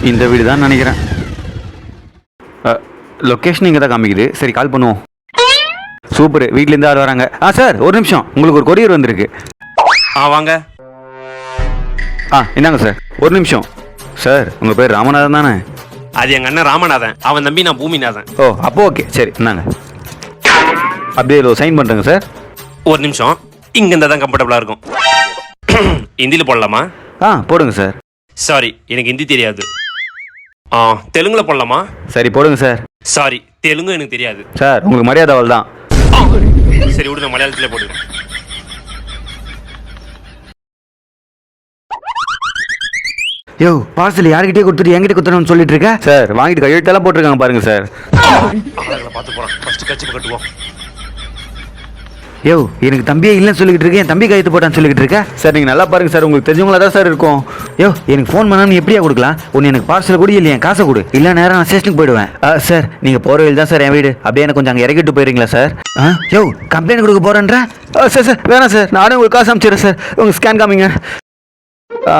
இந்த வீடு தான் நினைக்கிறேன். லொக்கேஷன் இங்கே தான் காமிக்குது. சரி கால் பண்ணுவோம். சூப்பர், வீட்லேருந்து ஆள் வராங்க. சார் ஒரு நிமிஷம், உங்களுக்கு ஒரு கொரியர் வந்திருக்கு. வாங்க. இந்தாங்க சார். ஒரு நிமிஷம் சார், உங்கள் பேர் ராமநாதன் தானே? அது எங்கள் அண்ணன் ராமநாதன், அவன் தம்பி நான் பூமிநாதன். அப்போ ஓகே, சரி இந்தாங்க. அப்படியே சைன் பண்ணுறேங்க சார். ஒரு நிமிஷம், இங்கே இருந்தால் தான் கம்ஃபர்டபுளாக இருக்கும். ஹிந்தியில் போடலாமா? போடுங்க சார். சாரி, எனக்கு ஹிந்தி தெரியாது. தெலுங்குல போடலாமா? சரி போடுங்க சார். சாரி, தெலுங்கு எனக்கு தெரியாது சார். உங்களுக்கு மரியாதை அவள் தான். சரி விடுங்க, மலையாளத்தில் போடுங்க. யோ, பார்சல் யார்கிட்டயே கொடுத்துட்டு என்கிட்ட கொடுத்துறோம்னு சொல்லிட்டு இருக்க சார். வாங்கிட்டு கையெழுத்தெல்லாம் போட்டிருக்காங்க பாருங்க சார். பார்த்து போகிறோம், ஃபர்ஸ்ட் கட்சி கட்டுவோம். யோ, எனக்கு தம்பியே இல்லைன்னு சொல்லிக்கிட்டு இருக்கேன், என் தம்பி கையெழுத்து போட்டான்னு சொல்லிக்கிட்டு இருக்கேன் சார். நீங்கள் நல்லா பாருங்க சார், உங்களுக்கு தெரிஞ்சவங்களா தான் சார் இருக்கும். யோ, எனக்கு ஃபோன் பண்ணா நீ எப்படியா கொடுக்கலாம்? ஒன்று எனக்கு பார்சல் கூட இல்லை, என் காசை கொடு, இல்லை நேரம் நான் ஸ்டேஷனுக்கு போயிடுவேன். சார் நீங்கள் போகிற வழி தான் சார் என் வீடு. அப்படியே எனக்கு கொஞ்சம் அங்கே இறக்கிட்டு போயிருங்களா சார்? யோ, கம்ப்ளைண்ட் கொடுக்க போகிறேன்ற? சார் சார் வேணாம் சார், நானே உங்களுக்கு காசு அனுப்பிச்சிடுறேன் சார். உங்கள் ஸ்கேன் காமிங்க.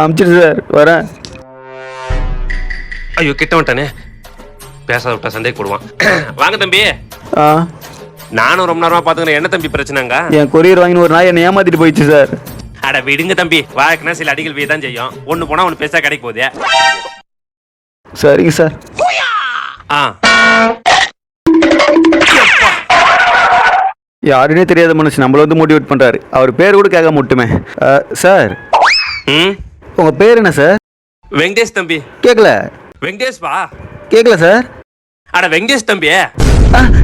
அனுப்பிச்சிடு சார், வரேன். ஐயோ கிட்ட வந்துட்டானே, பேசாத விட்டா சந்தேகப்படுவான். வாங்க தம்பி. நானும் ரொம்ப நேரமா பாத்துக்கிறேன். என்ன தம்பி பிரச்சனைங்க? என் கொரியர் வாங்கின ஒரு நாய் என்னை ஏமாத்திட்டு போயிடுச்சு சார். அட விடுங்க தம்பி, வாழ்க்கைனா சில அடிகள் வீ தான் செய்யும். ஒன்று போனா ஒன்று பேசா கிடைக்க போதே. சரிங்க சார். யாருன்னே தெரியாத மனுஷன் நம்மள வந்து மோட்டிவேட் பண்றாரு. அவர் பேர் கூட கேட்க மட்டுமே. சார் உங்க பேர் என்ன சார்? வெங்கடேஷ் தம்பி. கேட்கல. வெங்கடேஷ் வா. கேட்கல சார். அட வெங்கடேஷ் தம்பி.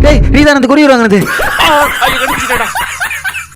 டேய், நீ தான் அந்த கொரியர் வாங்கினது. ஐயோ கண்டுபிடிச்சிட்டடா.